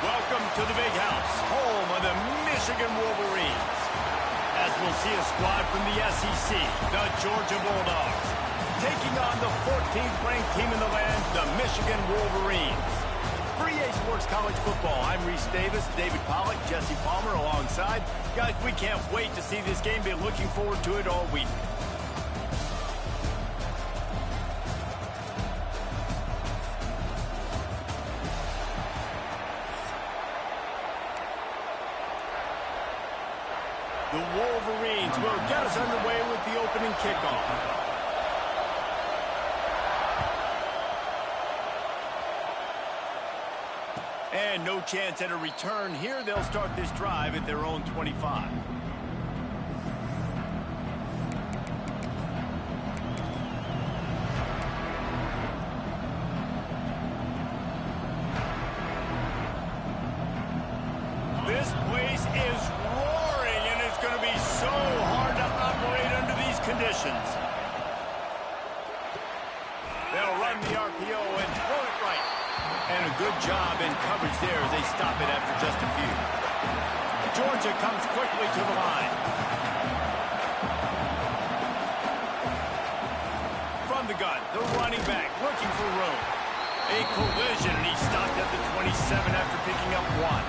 Welcome to the Big House, home of the Michigan Wolverines. As we'll see a squad from the SEC, the Georgia Bulldogs, taking on the 14th ranked team in the land, the Michigan Wolverines. For EA Sports College Football, I'm Reese Davis, David Pollack, Jesse Palmer alongside. Guys, we can't wait to see this game. Been looking forward to it all week. The Wolverines will get us underway with the opening kickoff. And no chance at a return here. They'll start this drive at their own 25. This place is roaring, and it's going to be so hard to operate under these conditions. They'll run the RPO and throw it right. And a good job in coverage there as they stop it after just a few. Georgia comes quickly to the line. From the gun, the running back looking for room. A collision, and he stopped at the 27 after picking up one.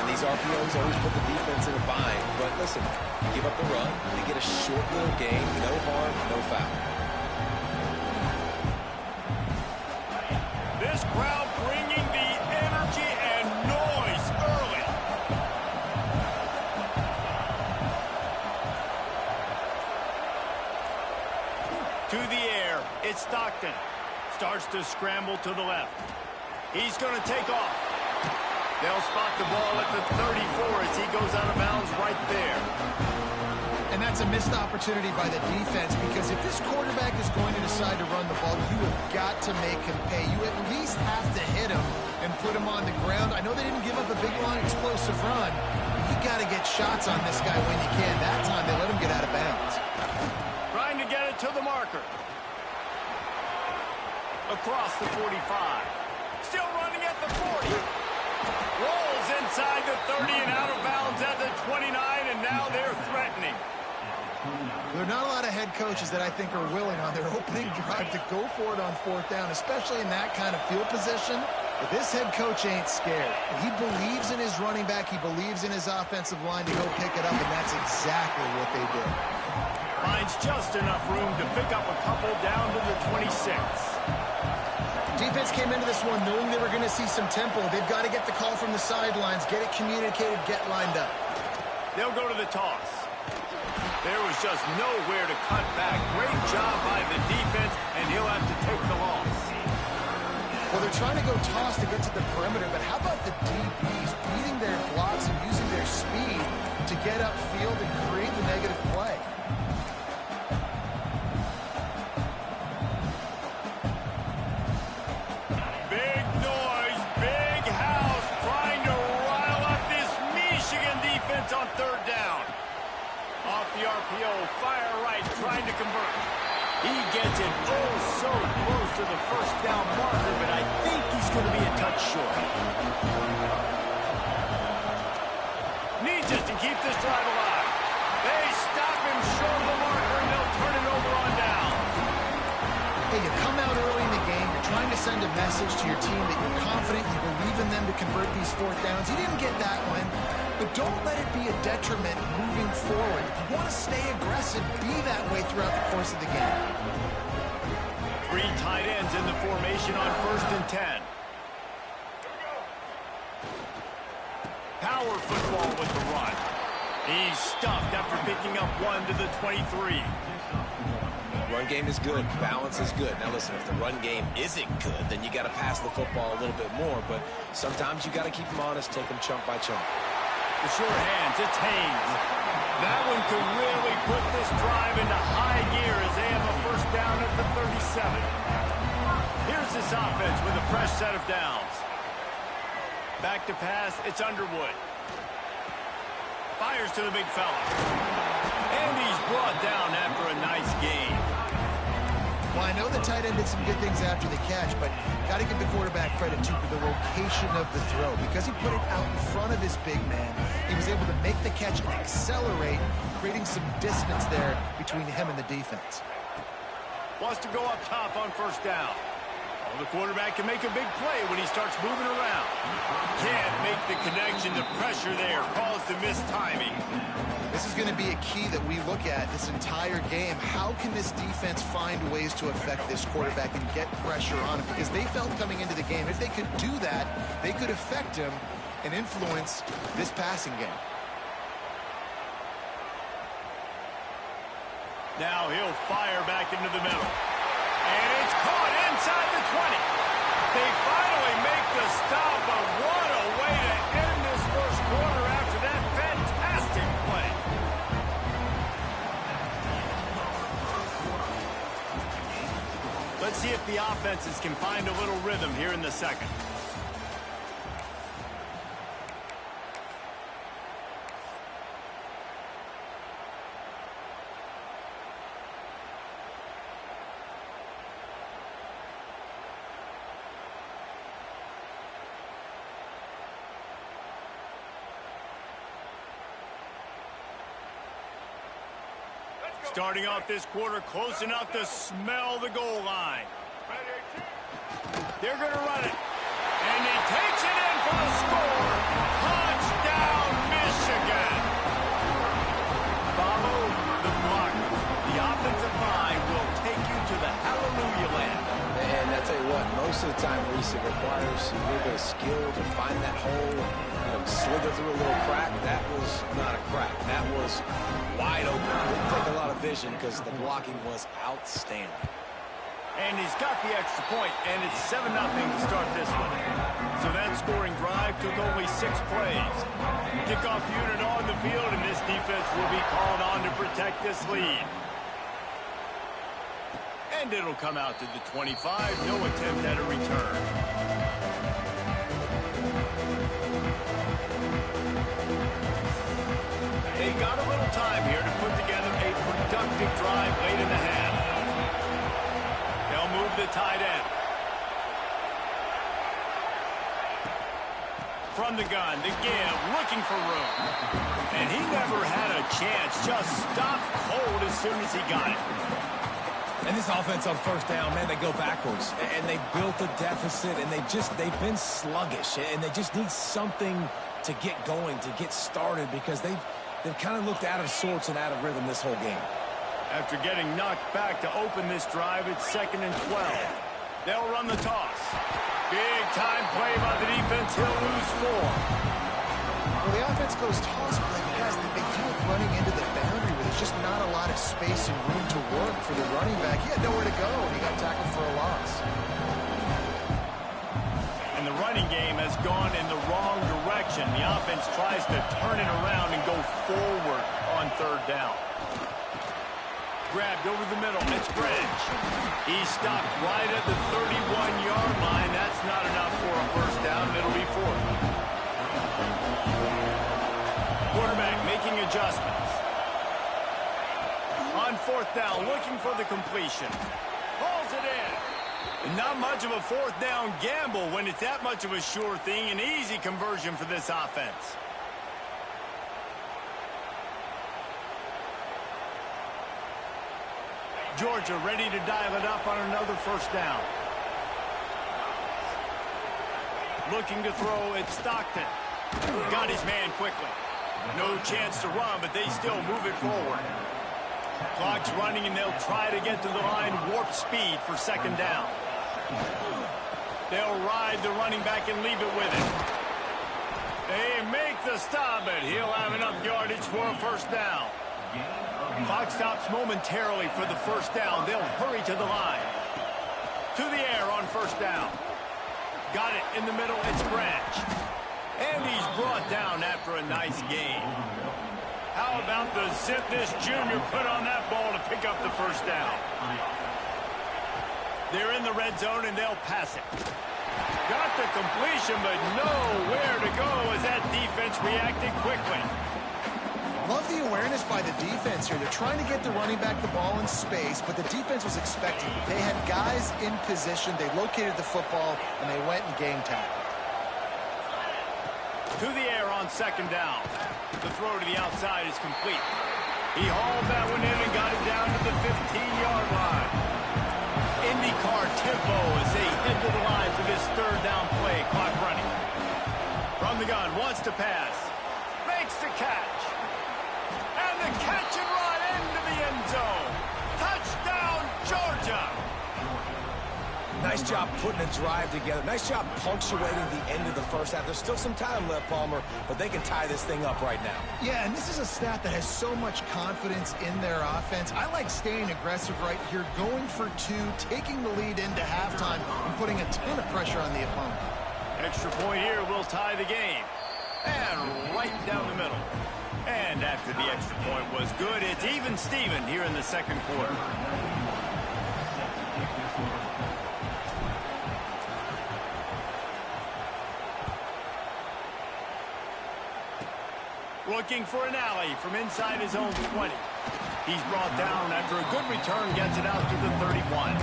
And these RPOs always put the defense in a bind. But listen, you give up the run, they get a short little gain, no harm, no foul. This crowd bringing the energy and noise early. To the air, Stockton starts to scramble to the left. He's going to take off. They'll spot the ball at the 34 as he goes out of bounds right there. And that's a missed opportunity by the defense, because if this quarterback is going to decide to run the ball, you have got to make him pay. You at least have to hit him and put him on the ground. I know they didn't give up a big, long, explosive run. You got to get shots on this guy when you can. That time they let him get out of bounds. Trying to get it to the marker. Across the 45. Still running at the 40. Rolls inside the 30 and out of bounds at the 29, and now they're threatening. There are not a lot of head coaches that I think are willing on their opening drive to go for it on fourth down, especially in that kind of field position. But this head coach ain't scared. He believes in his running back. He believes in his offensive line to go pick it up, and that's exactly what they did. Finds just enough room to pick up a couple down to the 26. Defense came into this one knowing they were going to see some tempo. They've got to get the call from the sidelines, get it communicated, get lined up. They'll go to the toss. There was just nowhere to cut back. Great job by the defense, and he'll have to take the loss. Well, they're trying to go toss to get to the perimeter, but how about the DBs beating their blocks and using their speed to get upfield and create the negative play? Big noise, big house, trying to rile up this Michigan defense on third down. Off the RPO, fire right, trying to convert. He gets it oh so close to the first down marker, but I think he's going to be a touch short. Needs it to keep this drive alive. They stop him short of the marker, and they'll turn it over on downs. Hey, you come out early in the game, you're trying to send a message to your team that you're confident, you believe in them to convert these fourth downs. You didn't get that one. But don't let it be a detriment moving forward. If you want to stay aggressive, be that way throughout the course of the game. 3 tight ends in the formation on 1st and 10. Power football with the run. He's stuffed after picking up 1 to the 23. Run game is good. Balance is good. Now, listen, if the run game isn't good, then you got to pass the football a little bit more. But sometimes you got to keep them honest, take them chunk by chunk. The sure hands, it's Haynes. That one could really put this drive into high gear as they have a first down at the 37. Here's this offense with a fresh set of downs. Back to pass, it's Underwood. Fires to the big fella. And he's brought down after a nice gain. Well, I know the tight end did some good things after the catch, but got to give the quarterback credit, too, for the location of the throw. Because he put it out in front of his big man, he was able to make the catch and accelerate, creating some distance there between him and the defense. Wants to go up top on first down. Well, the quarterback can make a big play when he starts moving around. Can't make the connection. The pressure there caused the missed timing. This is going to be a key that we look at this entire game. How can this defense find ways to affect this quarterback and get pressure on him? Because they felt coming into the game, if they could do that, they could affect him and influence this passing game. Now he'll fire back into the middle. And it's caught inside the 20. They finally make the stop, but what a way to end this first quarter after that fantastic play. Let's see if the offenses can find a little rhythm here in the second. Starting off this quarter close enough to smell the goal line. They're going to run it. And he takes it in for the score. Touchdown, Michigan. Follow the blocker. The offensive line will take you to the hallelujah land. And I tell you what, most of the time, Reese, it requires a little bit of skill to find that hole and slither through a little crack. That was not a crack. That was wide open. Didn't take a lot of vision because the blocking was outstanding. And he's got the extra point, and it's 7-0 to start this one. So that scoring drive took only 6 plays. Kickoff unit on the field, and this defense will be called on to protect this lead. And it'll come out to the 25. No attempt at a return. They got a little time here to put together a productive drive late in the half. They'll move the tight end. From the gun, to give, looking for room. And he never had a chance, just stopped cold as soon as he got it. And this offense on first down, man, they go backwards. And they built a deficit, and they've been sluggish. And they just need something to get going, to get started, because they've kind of looked out of sorts and out of rhythm this whole game. After getting knocked back to open this drive, it's 2nd and 12. They'll run the toss. Big time play by the defense. He'll lose 4. Well, the offense goes toss, but like guys, they do it running into the boundary where there's just not a lot of space and room to work for the running back. He had nowhere to go, and he got tackled for a loss. And the running game has gone in the wrong direction. The offense tries to turn it around and go forward on 3rd down. Grabbed over the middle. It's Branch. He's stopped right at the 31-yard line. That's not enough for a first down. It'll be 4th. Quarterback making adjustments. On 4th down, looking for the completion. Hauls it in. And not much of a 4th down gamble when it's that much of a sure thing. An easy conversion for this offense. Georgia ready to dial it up on another first down. Looking to throw, it's Stockton. Got his man quickly. No chance to run, but they still move it forward. Clock's running, and they'll try to get to the line, warp speed for 2nd down. They'll ride the running back and leave it with him. They make the stop, but he'll have enough yardage for a first down. Clock stops momentarily for the first down. They'll hurry to the line. To the air on first down. Got it in the middle. It's Branch. And he's brought down after a nice gain. How about the zip this junior put on that ball to pick up the first down? They're in the red zone, and they'll pass it. Got the completion, but nowhere to go as that defense reacted quickly. Love the awareness by the defense here. They're trying to get the running back the ball in space, but the defense was expecting it. They had guys in position. They located the football, and they went and game tackled. To the air on 2nd down. The throw to the outside is complete. He hauled that one in and got it down to the 15-yard line. IndyCar tempo as they head to the line for this 3rd down play. Clock running. From the gun, wants to pass. Makes the catch. And the catch and run into the end zone. Touchdown, Georgia. Nice job putting a drive together. Nice job punctuating the end of the first half. There's still some time left, Palmer, but they can tie this thing up right now. Yeah, and this is a stat that has so much confidence in their offense. I like staying aggressive right here, going for 2, taking the lead into halftime, and putting a ton of pressure on the opponent. Extra point here will tie the game. And right down the middle. And after the extra point was good, it's even Steven here in the 2nd quarter. Looking for an alley from inside his own 20. He's brought down after a good return, gets it out to the 31.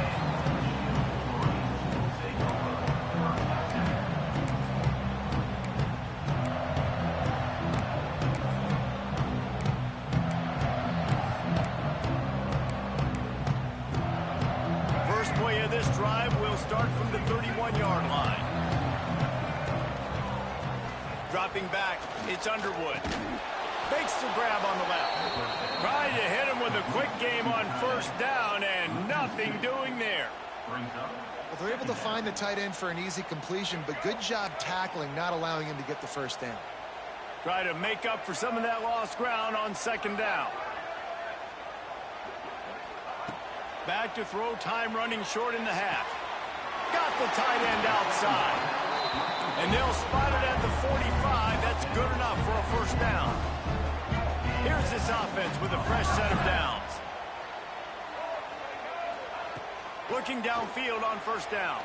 First play of this drive will start from the 31-yard line. Dropping back, it's Underwood. Makes the grab on the left. Trying to hit him with a quick game on first down, and nothing doing there. Well, they're able to find the tight end for an easy completion, but good job tackling, not allowing him to get the first down. Try to make up for some of that lost ground on 2nd down. Back to throw, time running short in the half. Got the tight end outside. And they'll spot it at the 45. That's good enough for a first down. Here's this offense with a fresh set of downs. Looking downfield on first down.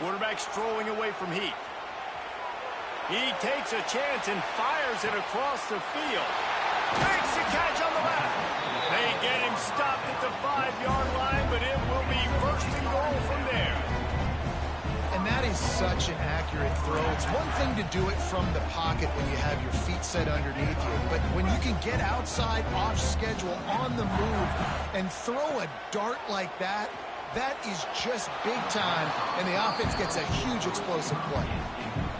Quarterback strolling away from Heat. He takes a chance and fires it across the field. Makes the catch on the left. They get him stopped at the 5-yard line, but it will be first and goal from there. And that is such an accurate throw. It's one thing to do it from the pocket when you have your feet set underneath you, but when you can get outside, off schedule, on the move, and throw a dart like that, that is just big time, and the offense gets a huge explosive play.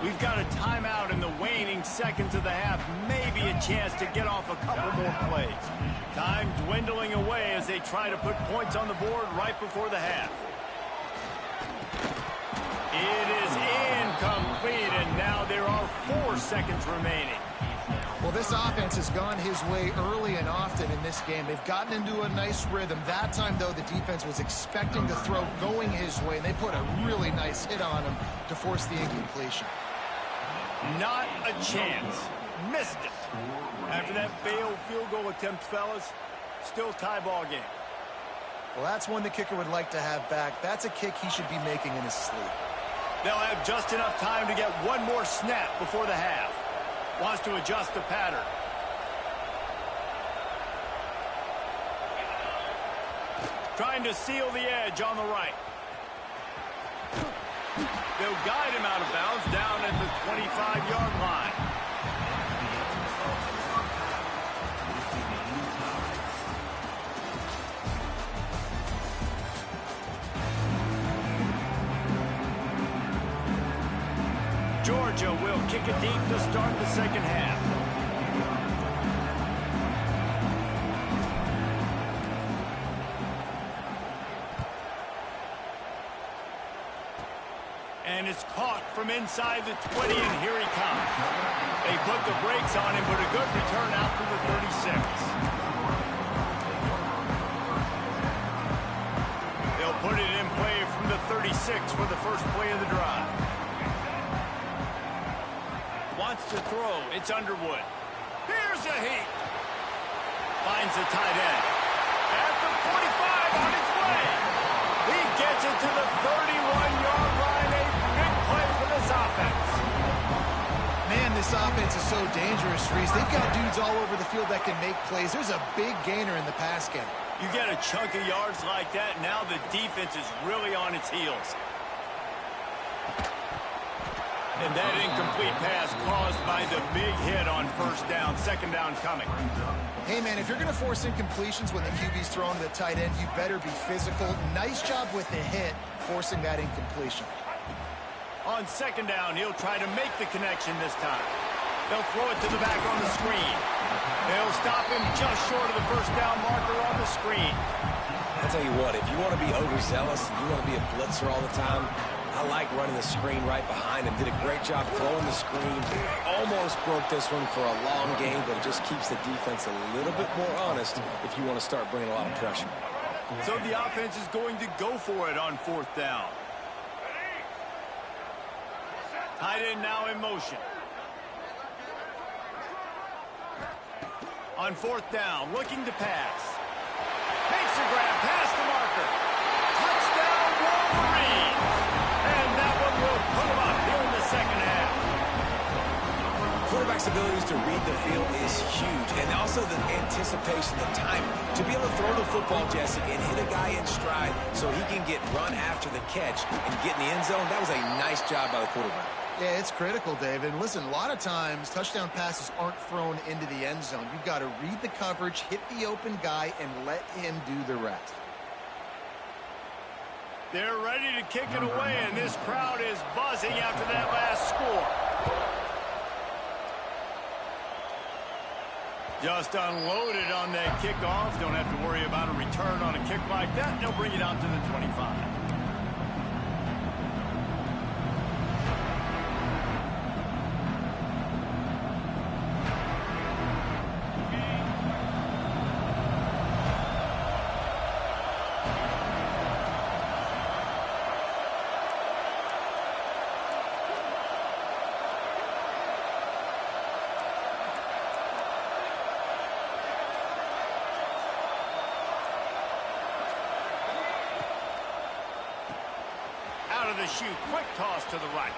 We've got a timeout in the waning seconds of the half, maybe a chance to get off a couple more plays. Time dwindling away as they try to put points on the board right before the half. It is incomplete, and now there are 4 seconds remaining. Well, this offense has gone his way early and often in this game. They've gotten into a nice rhythm. That time, though, the defense was expecting the throw going his way, and they put a really nice hit on him to force the incompletion. Not a chance. Missed it. After that failed field goal attempt, fellas, still tie ball game. Well, that's one the kicker would like to have back. That's a kick he should be making in his sleep. They'll have just enough time to get one more snap before the half. Wants to adjust the pattern. Trying to seal the edge on the right. They'll guide him out of bounds down at the 25-yard line. Georgia will kick it deep to start the second half. And it's caught from inside the 20, and here he comes. They put the brakes on him, but a good return out to the 36. They'll put it in play from the 36 for the first play of the drive. Wants to throw. It's Underwood. Here's a Heat. Finds the tight end. At the 45 on its way. He gets it to the 31-yard line. A big play for this offense. Man, this offense is so dangerous, Reese. They've got dudes all over the field that can make plays. There's a big gainer in the pass game. You get a chunk of yards like that, now the defense is really on its heels. And that incomplete pass caused by the big hit on first down. Second down coming. Hey, man, if you're going to force incompletions when the QB's throwing to the tight end, you better be physical. Nice job with the hit, forcing that incompletion. On second down, he'll try to make the connection this time. They'll throw it to the back on the screen. They'll stop him just short of the first down marker on the screen. I'll tell you what, if you want to be overzealous and you want to be a blitzer all the time, I like running the screen right behind him. Did a great job throwing the screen. Almost broke this one for a long game, but it just keeps the defense a little bit more honest if you want to start bringing a lot of pressure. So the offense is going to go for it on fourth down. Tight end now in motion. On fourth down, looking to pass. Makes a grab past the marker. Touchdown, Wolverine! And that one will put him up here in the second half. Quarterback's abilities to read the field is huge, and also the anticipation, the time to be able to throw the football, Jesse, and hit a guy in stride so he can get run after the catch and get in the end zone. That was a nice job by the quarterback. Yeah, it's critical, David. And listen, a lot of times touchdown passes aren't thrown into the end zone. You've got to read the coverage, hit the open guy, and let him do the rest. They're ready to kick it away, and this crowd is buzzing after that last score. Just unloaded on that kickoff. Don't have to worry about a return on a kick like that. They'll bring it out to the 25. shoot. Quick toss to the right.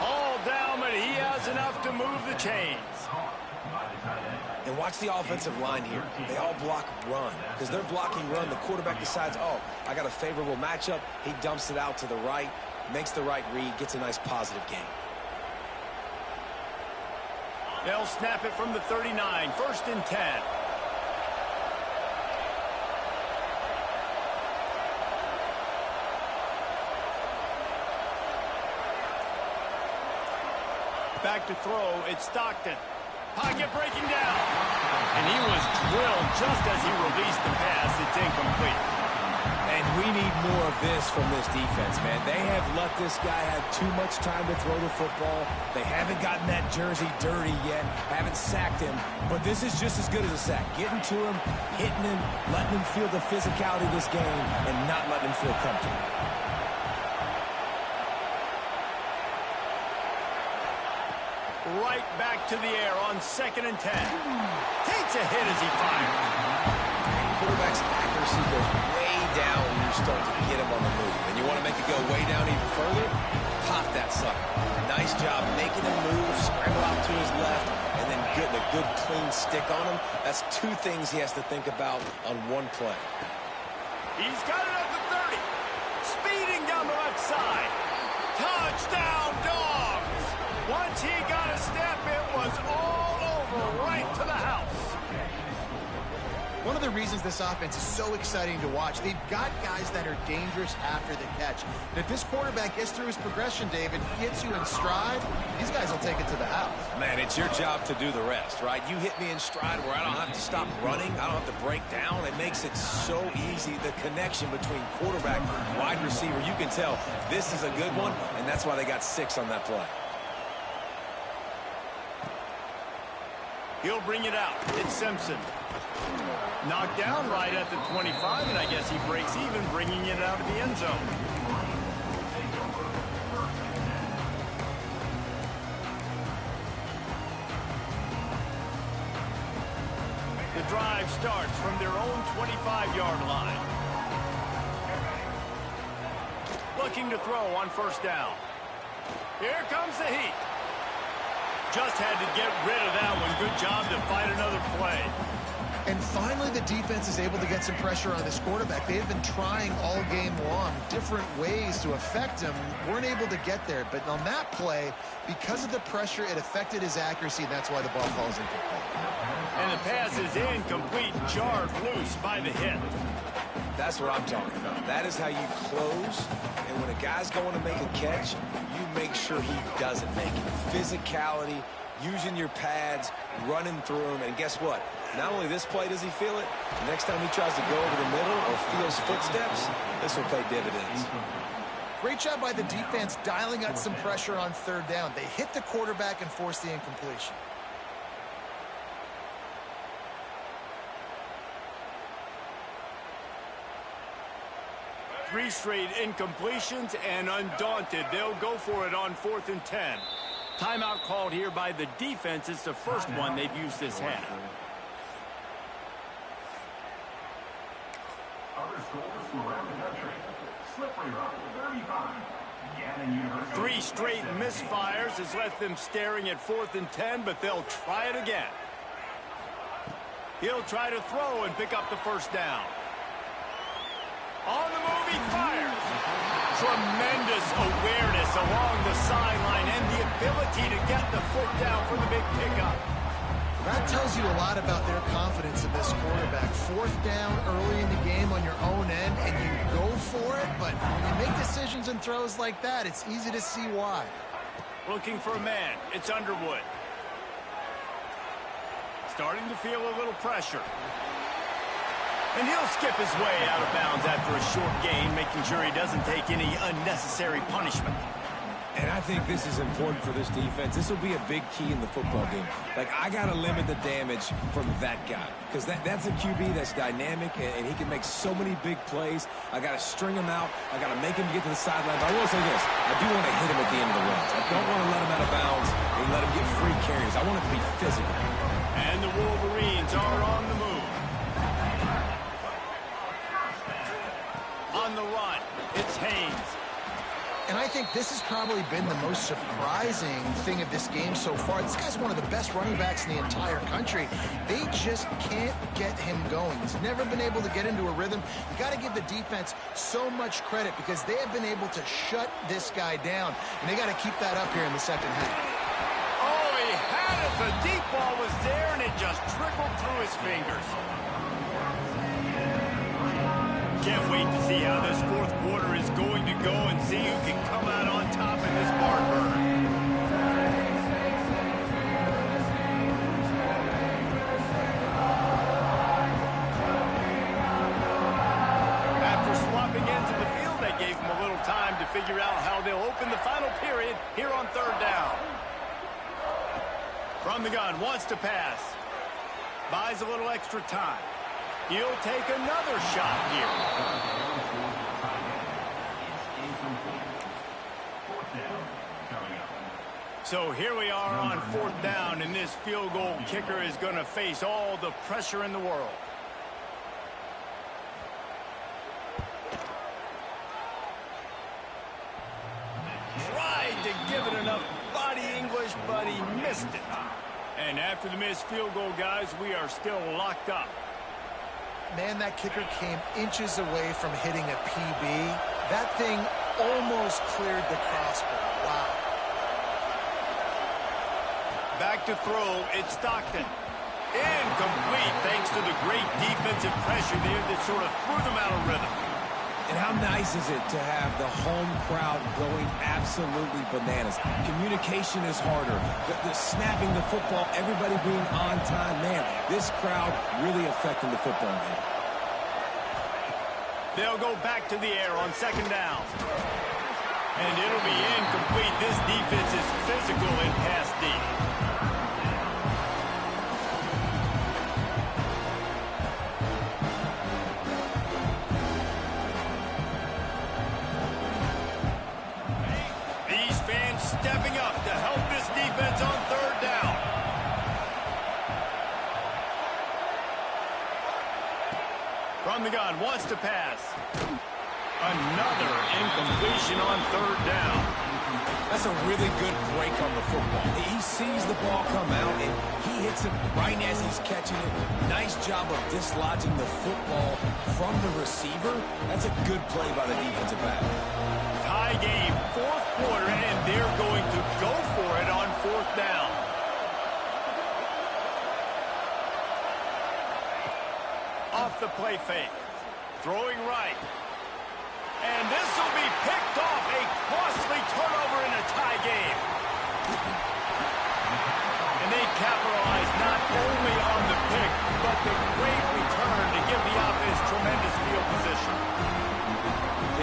All down, but he has enough to move the chains. And watch the offensive line here. They all block run. Because they're blocking run, the quarterback decides, oh, I got a favorable matchup. He dumps it out to the right, makes the right read, gets a nice positive gain. They'll snap it from the 39, 1st and 10. Back to throw, it's Stockton. Pocket breaking down. And he was drilled just as he released the pass. It's incomplete. And we need more of this from this defense, man. They have let this guy have too much time to throw the football. They haven't gotten that jersey dirty yet, haven't sacked him. But this is just as good as a sack. Getting to him, hitting him, letting him feel the physicality of this game, and not letting him feel comfortable. Right back to the air on 2nd and 10. Takes a hit as he fires. Quarterback's accuracy goes way down when you start to get him on the move. And you want to make it go way down even further? Pop that sucker. Nice job making him move, scramble out to his left, and then getting a good clean stick on him. That's 2 things he has to think about on one play. He's got it at the 30. Speeding down the left side. Touchdown, Dogs! Once he got a step, it was all over, right to the house. One of the reasons this offense is so exciting to watch, they've got guys that are dangerous after the catch. And if this quarterback gets through his progression, David, gets you in stride, these guys will take it to the house. Man, it's your job to do the rest, right? You hit me in stride where I don't have to stop running. I don't have to break down. It makes it so easy, the connection between quarterback and wide receiver. You can tell this is a good one, and that's why they got 6 on that play. He'll bring it out. It's Simpson. Knocked down right at the 25, and I guess he breaks even, bringing it out of the end zone. The drive starts from their own 25-yard line. Looking to throw on 1st down. Here comes the heat. Just had to get rid of that one. Good job to fight another play. And finally, the defense is able to get some pressure on this quarterback. They have been trying all game long different ways to affect him. Weren't able to get there. But on that play, because of the pressure, it affected his accuracy, and that's why the ball falls incomplete. And the pass is incomplete, jarred loose by the hit. That's what I'm talking about. That is how you close. And when a guy's going to make a catch, you make sure he doesn't make it. Physicality, using your pads, running through them. And guess what? Not only this play does he feel it, the next time he tries to go over the middle or feels footsteps, this will pay dividends. Great job by the defense dialing up some pressure on 3rd down. They hit the quarterback and forced the incompletion. Three straight incompletions, and undaunted, they'll go for it on 4th and 10. Timeout called here by the defense. It's the first one they've used this half. Three straight misfires has left them staring at 4th and 10, but they'll try it again. He'll try to throw and pick up the 1st down. On the move, he fires. Tremendous awareness along the sideline and the ability to get the foot down for the big pickup. That tells you a lot about their confidence in this quarterback. 4th down early in the game on your own end, and you go for it, but when you make decisions and throws like that, it's easy to see why. Looking for a man. It's Underwood. Starting to feel a little pressure. And he'll skip his way out of bounds after a short gain, making sure he doesn't take any unnecessary punishment. And I think this is important for this defense. This will be a big key in the football game. Like, I got to limit the damage from that guy. Because that's a QB that's dynamic, and he can make so many big plays. I got to string him out. I got to make him get to the sideline. But I will say this. I do want to hit him at the end of the runs. I don't want to let him out of bounds and let him get free carries. I want it to be physical. And the Wolverines are on the move. On the run, it's Haynes. And I think this has probably been the most surprising thing of this game so far. This guy's one of the best running backs in the entire country. They just can't get him going. He's never been able to get into a rhythm. You got to give the defense so much credit because they have been able to shut this guy down. And they got to keep that up here in the second half. Oh, he had it. The deep ball was there, and it just trickled through his fingers. Can't wait to see how this fourth quarter is going to go and see who can come out on top in this barn burner. After swapping ends of the field, that gave them a little time to figure out how they'll open the final period here on third down. From the gun, wants to pass. Buys a little extra time. He'll take another shot here. So here we are on fourth down, and this field goal kicker is going to face all the pressure in the world. Tried to give it enough body English, but he missed it. And after the missed field goal, guys, we are still locked up. Man, that kicker came inches away from hitting a PB. That thing almost cleared the crossbar. Wow. Back to throw, it's Stockton. Incomplete thanks to the great defensive pressure there that sort of threw them out of rhythm. And how nice is it to have the home crowd going absolutely bananas? Communication is harder. The snapping the football, everybody being on time. Man, this crowd really affecting the football game. They'll go back to the air on second down. And it'll be incomplete. This defense is physical in pass D. Stepping up to help this defense on third down. From the gun, wants to pass. Another incompletion on third down. That's a really good break on the football. He sees the ball come out, and he hits it right as he's catching it. Nice job of dislodging the football from the receiver. That's a good play by the defensive back. Tie game, fourth quarter, and they're going to go for it on fourth down. Off the play fake. Throwing right. And this will be picked off. A costly turnover in a tie game. And they capitalize not only on the pick, but the great return to give the offense tremendous field position.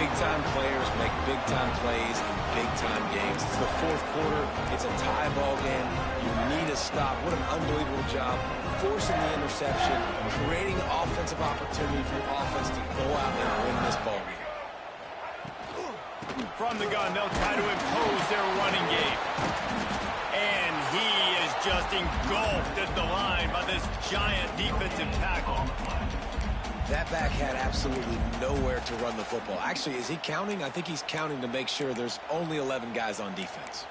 Big-time players make big-time plays in big-time games. It's the fourth quarter. It's a tie ball game. You need a stop. What an unbelievable job. Forcing the interception, creating offensive opportunity for your offense to go out and win this ball game. From the gun, they'll try to impose their running game. And he is just engulfed at the line by this giant defensive tackle. That back had absolutely nowhere to run the football. Actually, is he counting? I think he's counting to make sure there's only 11 guys on defense.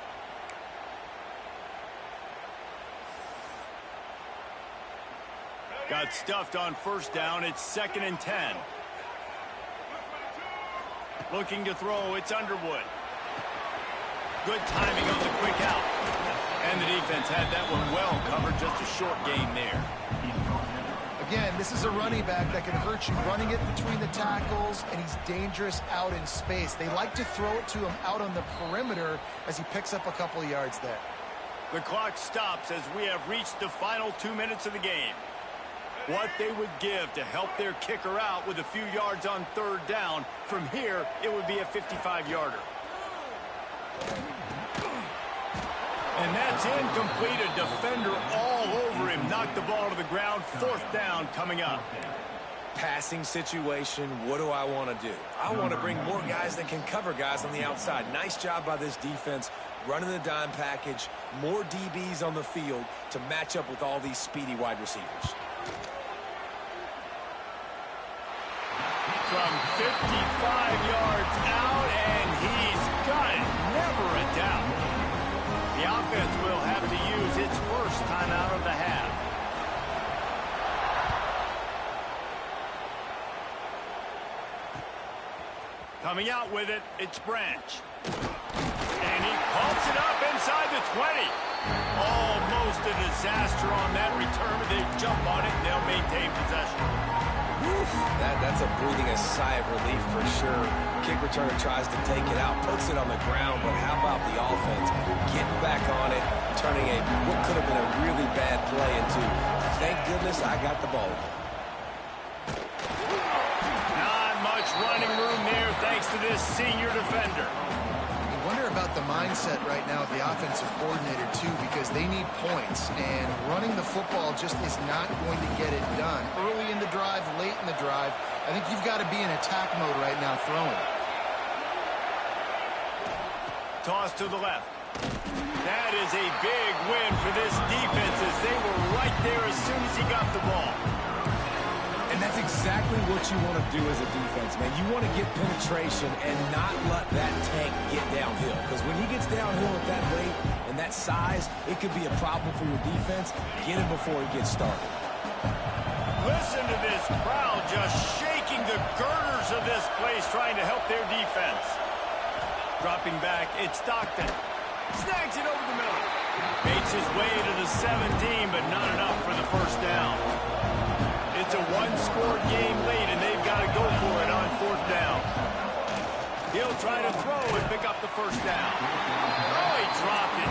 Got stuffed on first down. It's 2nd and 10. Looking to throw. It's Underwood. Good timing on the quick out. And the defense had that one well covered. Just a short gain there. Again, this is a running back that can hurt you, running it between the tackles, and he's dangerous out in space. They like to throw it to him out on the perimeter as he picks up a couple of yards there. The clock stops as we have reached the final 2 minutes of the game. What they would give to help their kicker out with a few yards on third down. From here, it would be a 55-yarder. And that's incomplete. A defender all over him. Knocked the ball to the ground. Fourth down coming up. Passing situation, what do I want to do? I want to bring more guys that can cover guys on the outside. Nice job by this defense, running the dime package, more DBs on the field to match up with all these speedy wide receivers. From 55 yards out, and he's got it. Coming out with it, it's Branch. And he pumps it up inside the 20. Almost a disaster on that return, but they jump on it, and they'll maintain possession. That's a breathing a sigh of relief for sure. Kick returner tries to take it out, puts it on the ground, but how about the offense getting back on it, turning what could have been a really bad play into, thank goodness I got the ball again. Not much running room there thanks to this senior defender. I wonder about the mindset right now of the offensive coordinator, too, because they need points, and running the football just is not going to get it done. Early in the drive, late in the drive, I think you've got to be in attack mode right now throwing. Toss to the left. That is a big win for this defense as they were right there as soon as he got the ball. And that's exactly what you want to do as a defense, man. You want to get penetration and not let that tank get downhill. Because when he gets downhill at that rate and that size, it could be a problem for your defense. Get him before he gets started. Listen to this crowd just shaking the girders of this place trying to help their defense. Dropping back, it's Stockton. Snags it over the middle. Makes his way to the 17, but not enough for the first down. It's a one-score game late, and they've got to go for it on fourth down. He'll try to throw and pick up the first down. Oh, he dropped it.